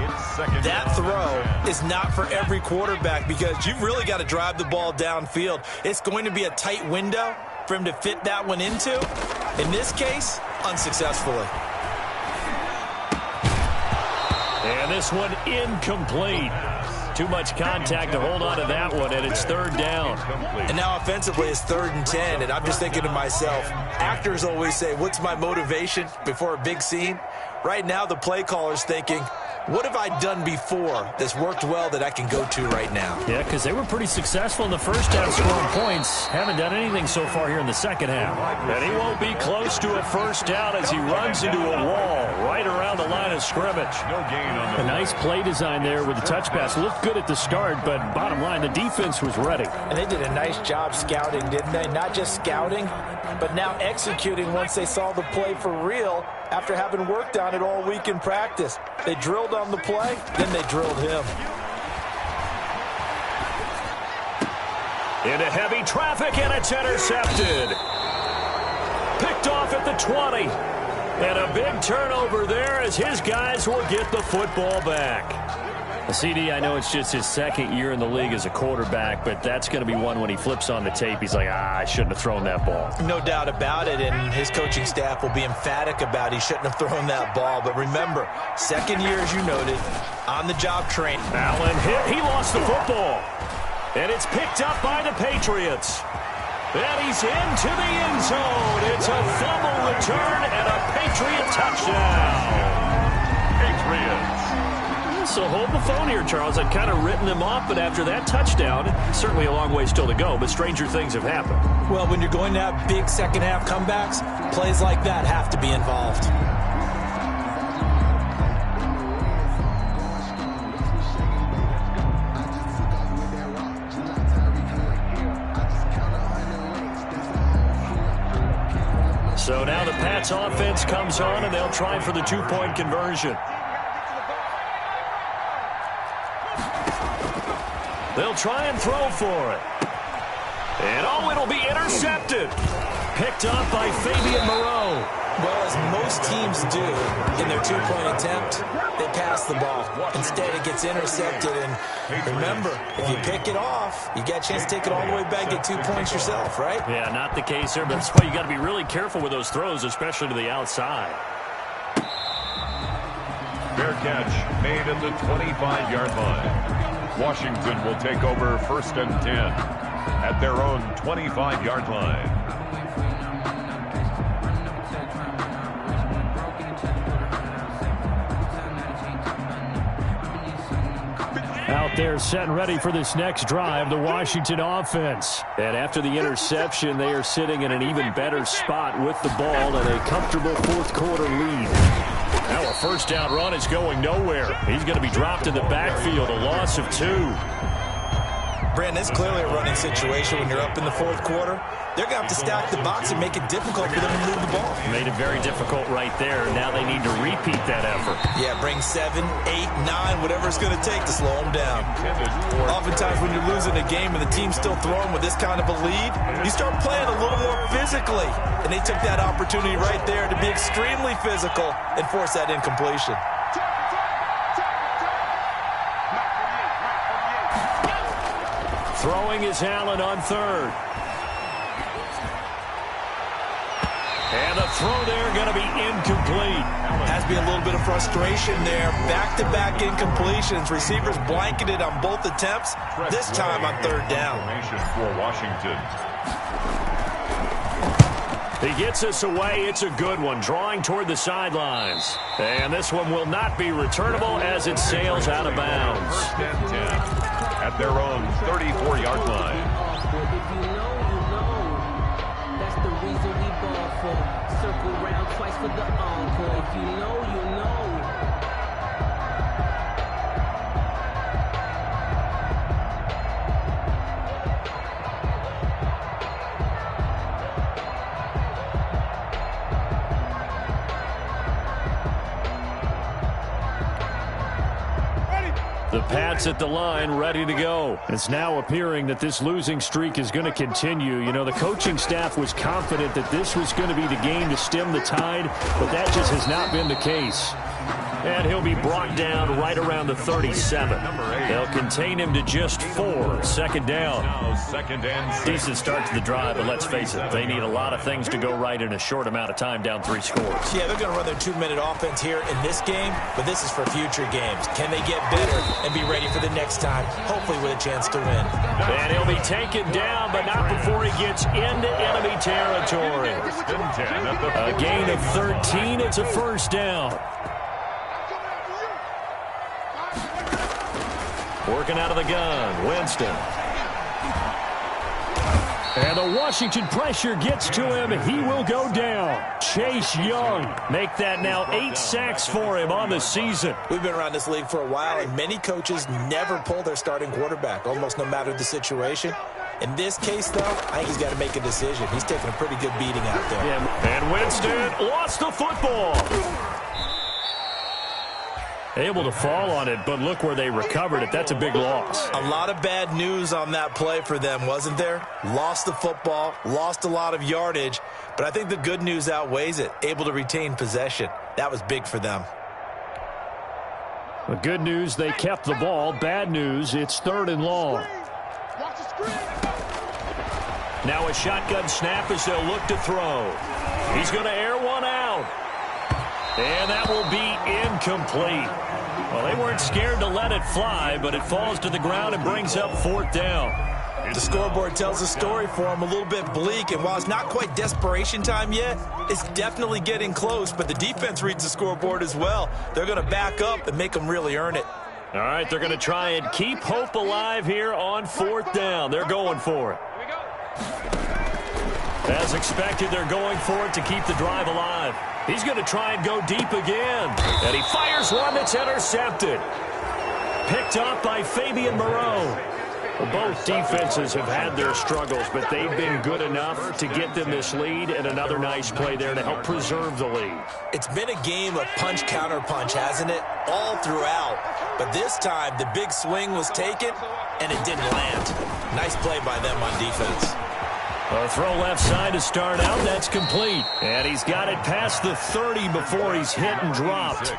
that throw is not for every quarterback, because you've really got to drive the ball downfield. It's going to be a tight window for him to fit that one into. In this case, unsuccessfully. And this one incomplete. Too much contact to hold on to that one, and it's 3rd down. And now offensively it's 3rd and 10, and I'm just thinking to myself, actors always say, what's my motivation before a big scene? Right now the play caller's thinking, what have I done before that's worked well that I can go to right now? Yeah, because they were pretty successful in the 1st half scoring points. Haven't done anything so far here in the 2nd half. And he won't be close to a 1st down as he runs into a wall right around the line of scrimmage. No gain on the A nice play design there with the touch pass. Looked good at the start, but bottom line, the defense was ready. And they did a nice job scouting, didn't they? Not just scouting, but now executing once they saw the play for real after having worked on it all week in practice. They drilled on the play, then they drilled him. Into heavy traffic, and it's intercepted. Picked off at the 20. And a big turnover there as his guys will get the football back. CD, I know it's just his 2nd year in the league as a quarterback, but that's going to be one when he flips on the tape. He's like, I shouldn't have thrown that ball. No doubt about it, and his coaching staff will be emphatic about he shouldn't have thrown that ball. But remember, 2nd year, as you noted, on-the-job training. Allen hit. He lost the football. And it's picked up by the Patriots. And he's into the end zone. It's a fumble return and a Patriot touchdown. Patriots. So hold the phone here, Charles. I'd kind of written them off, but after that touchdown, certainly a long way still to go, but stranger things have happened. Well, when you're going to have big second-half comebacks, plays like that have to be involved. So now the Pats offense comes on, and they'll try for the 2-point conversion. They'll try and throw for it. And, oh, it'll be intercepted. Picked up by Fabian Moreau. Well, as most teams do in their two-point attempt, they pass the ball. Instead, it gets intercepted. And remember, if you pick it off, you get a chance to take it all the way back, get 2 points yourself, right? Yeah, not the case there, but that's why you got to be really careful with those throws, especially to the outside. Fair catch made at the 25-yard line. Washington will take over 1st and 10 at their own 25-yard line. Out there set and ready for this next drive, the Washington offense. And after the interception, they are sitting in an even better spot with the ball and a comfortable fourth-quarter lead. Now a first down run is going nowhere. He's going to be dropped in the backfield, a loss of 2. Brandon, it's clearly a running situation when you're up in the fourth quarter. They're going to have to stack the box and make it difficult for them to move the ball. Made it very difficult right there. Now they need to repeat that effort. Yeah, bring 7, 8, 9, whatever it's going to take to slow them down. Oftentimes when you're losing a game and the team's still throwing with this kind of a lead, you start playing a little more physically. And they took that opportunity right there to be extremely physical and force that incompletion. Throwing is Allen on 3rd. And the throw there going to be incomplete. Has to be a little bit of frustration there. Back-to-back incompletions. Receivers blanketed on both attempts. This time on 3rd down. For Washington. He gets us away. It's a good one. Drawing toward the sidelines. And this one will not be returnable as it sails out of bounds. 1st and 10 at their own 34-yard line. Circle round twice for the encore. If you know, you know. The Pats at the line, ready to go. It's now appearing that this losing streak is going to continue. You know, the coaching staff was confident that this was going to be the game to stem the tide, but that just has not been the case. And he'll be brought down right around the 37. They'll contain him to just 4. 2nd down. Decent start to the drive, but let's face it, they need a lot of things to go right in a short amount of time, down 3 scores. Yeah, they're going to run their 2-minute offense here in this game, but this is for future games. Can they get better and be ready for the next time, hopefully with a chance to win? And he'll be taken down, but not before he gets into enemy territory. A gain of 13. It's a 1st down. Working out of the gun, Winston. And the Washington pressure gets to him. He will go down. Chase Young. Make that now 8 sacks for him on the season. We've been around this league for a while, and many coaches never pull their starting quarterback, almost no matter the situation. In this case, though, I think he's got to make a decision. He's taking a pretty good beating out there. Yeah. And Winston lost the football. Able to fall on it, but look where they recovered it. That's a big loss. A lot of bad news on that play for them, wasn't there? Lost the football, lost a lot of yardage, but I think the good news outweighs it. Able to retain possession. That was big for them. The good news, they kept the ball. Bad news, it's 3rd and long. Now a shotgun snap as they'll look to throw. He's going to air one out. And that will be incomplete. Well, they weren't scared to let it fly, but it falls to the ground and brings up 4th down. The scoreboard tells a story for him, a little bit bleak, and while it's not quite desperation time yet, it's definitely getting close, but the defense reads the scoreboard as well. They're going to back up and make them really earn it. All right, they're going to try and keep hope alive here on 4th down. They're going for it. As expected, they're going for it to keep the drive alive. He's going to try and go deep again. And he fires one that's intercepted. Picked up by Fabian Moreau. Well, both defenses have had their struggles, but they've been good enough to get them this lead, and another nice play there to help preserve the lead. It's been a game of punch-counter-punch, hasn't it? All throughout. But this time, the big swing was taken, and it didn't land. Nice play by them on defense. A throw left side to start out. That's complete. And he's got it past the 30 before he's hit and dropped.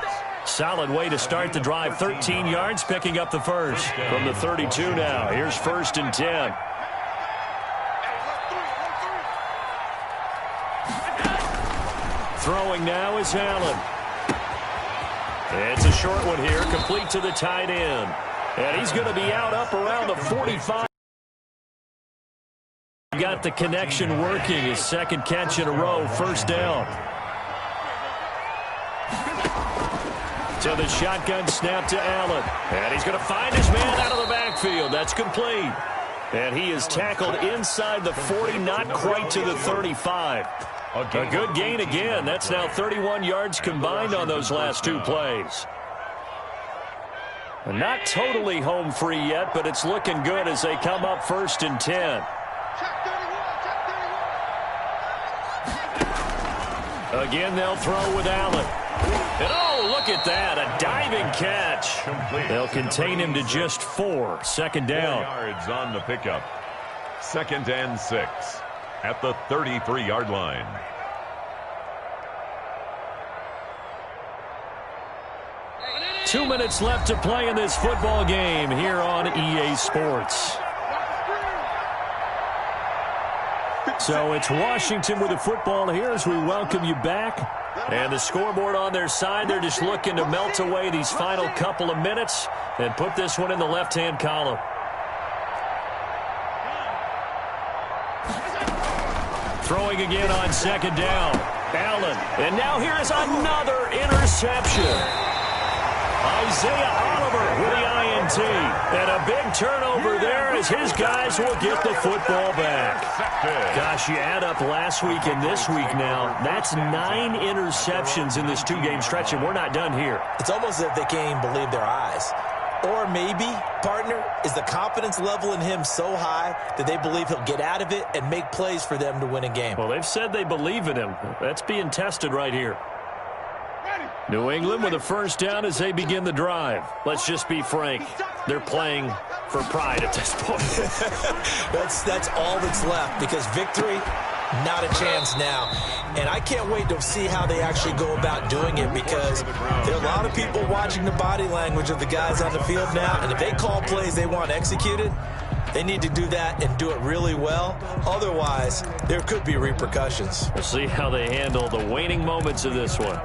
Solid way to start the drive. 13 yards, picking up the first. From the 32 now. Here's 1st and 10. Throwing now is Allen. It's a short one here, complete to the tight end. And he's going to be out up around the 45. Got the connection working. His second catch in a row, 1st down. So the shotgun snap to Allen. And he's going to find his man out of the backfield. That's complete. And he is tackled inside the 40, not quite to the 35. A good gain again. That's now 31 yards combined on those last 2 plays. Not totally home free yet, but it's looking good as they come up 1st and 10. Again, they'll throw with Allen. And oh, look at that, a diving catch. They'll contain him to just 4. 2nd down. 4 yards on the pickup. 2nd and 6 at the 33-yard line. Two minutes left to play in this football game here on EA Sports. So it's Washington with the football here as we welcome you back. And the scoreboard on their side, they're just looking to melt away these final couple of minutes and put this one in the left-hand column. Throwing again on 2nd down. Allen. And now here is another interception. Isaiah Oliver with the INT. And a big turnover there as his guys will get the football back. Gosh, you add up last week and this week now. That's 9 interceptions in this 2-game stretch, and we're not done here. It's almost as if they can't even believe their eyes. Or maybe, partner, is the confidence level in him so high that they believe he'll get out of it and make plays for them to win a game. Well, they've said they believe in him. That's being tested right here. New England with a 1st down as they begin the drive. Let's just be frank. They're playing for pride at this point. That's all that's left because victory, not a chance now. And I can't wait to see how they actually go about doing it because there are a lot of people watching the body language of the guys on the field now. And if they call plays they want executed, they need to do that and do it really well. Otherwise, there could be repercussions. We'll see how they handle the waning moments of this one.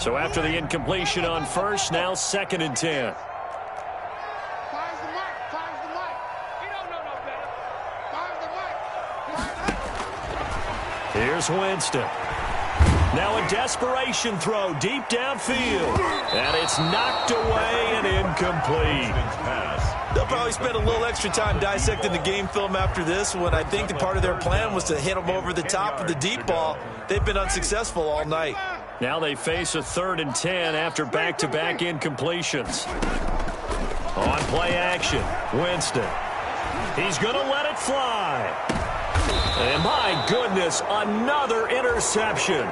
So after the incompletion on 1st, now 2nd and 10. Here's Winston. Now a desperation throw deep downfield. And it's knocked away and incomplete. They'll probably spend a little extra time dissecting the game film after this one. I think that part of their plan was to hit them over the top of the deep ball. They've been unsuccessful all night. Now they face a 3rd and 10 after back-to-back incompletions. On play action, Winston. He's going to let it fly. And my goodness, another interception.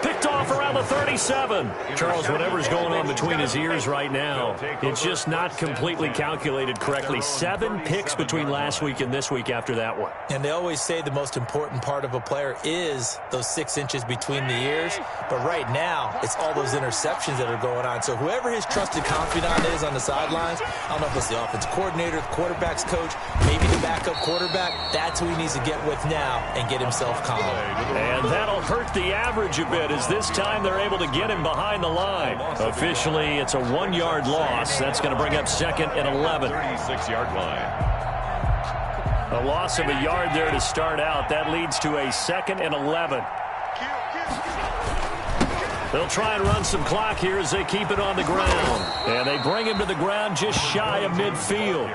Picked off around the 37. Charles, whatever's going on between his ears right now, it's just not completely calculated correctly. 7 picks between last week and this week after that one. And they always say the most important part of a player is those 6 inches between the ears. But right now, it's all those interceptions that are going on. So whoever his trusted confidant is on the sidelines, I don't know if it's the offense coordinator, the quarterback's coach, maybe the backup quarterback, that's who he needs to get with now and get himself calm. And that'll hurt the average a bit as this time they're able to get him behind the line. Officially, it's a 1-yard loss. That's going to bring up 2nd and 11. 36-yard line. A loss of a yard there to start out. That leads to a 2nd and 11. They'll try and run some clock here as they keep it on the ground. And they bring him to the ground just shy of midfield.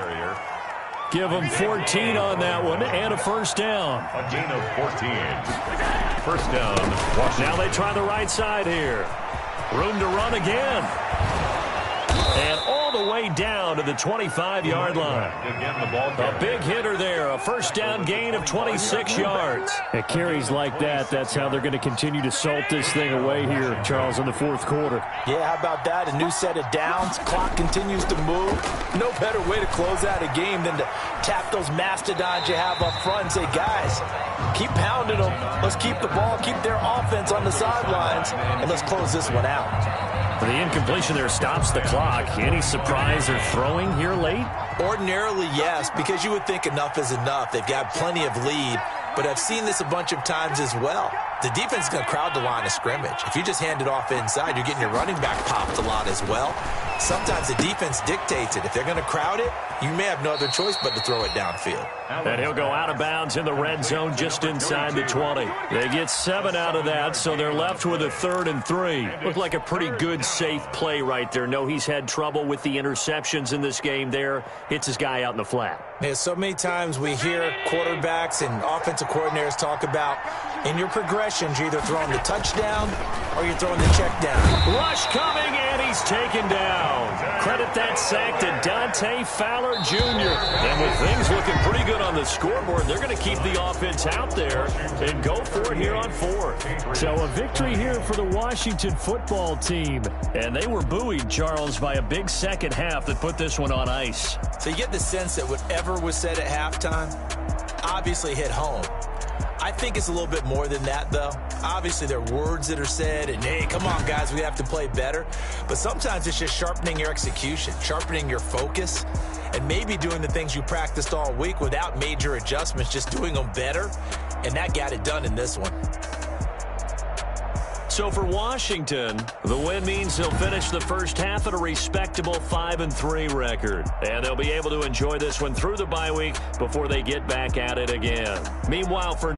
Give them 14 on that one and a 1st down. A gain of 14. 1st down, Washington. Now they try the right side here. Room to run again. And all the way way down to the 25-yard line. A big hitter there, a first down gain of 26 yards. At carries like that, that's how they're going to continue to salt this thing away here, Charles, in the fourth quarter. Yeah, how about that? A new set of downs. Clock continues to move. No better way to close out a game than to tap those mastodons you have up front and say, guys, keep pounding them. Let's keep the ball, keep their offense on the sidelines, and let's close this one out. The incompletion there stops the clock. Any surprise or throwing here late? Ordinarily, yes, because you would think enough is enough. They've got plenty of lead, but I've seen this a bunch of times as well. The defense is going to crowd the line of scrimmage. If you just hand it off inside, you're getting your running back popped a lot as well. Sometimes the defense dictates it. If they're going to crowd it, you may have no other choice but to throw it downfield. And he'll go out of bounds in the red zone just inside the 20. They get 7 out of that, so they're left with a 3rd and 3. Looked like a pretty good, safe play right there. No, he's had trouble with the interceptions in this game there. Hits his guy out in the flat. Man, so many times we hear quarterbacks and offensive coordinators talk about in your progressions, you're either throwing the touchdown or you're throwing the check down. Rush coming, and he's taken down. Credit that sack to Dante Fowler Jr. And with things looking pretty good on the scoreboard, they're going to keep the offense out there and go for it here on 4th. So a victory here for the Washington football team. And they were buoyed, Charles, by a big second half that put this one on ice. So you get the sense that whatever was said at halftime obviously hit home. I think it's a little bit more than that, though. Obviously, there are words that are said, and, hey, come on, guys, we have to play better. But sometimes it's just sharpening your execution, sharpening your focus, and maybe doing the things you practiced all week without major adjustments, just doing them better, and that got it done in this one. So for Washington, the win means they'll finish the first half at a respectable 5-3 record. And they'll be able to enjoy this one through the bye week before they get back at it again. Meanwhile, for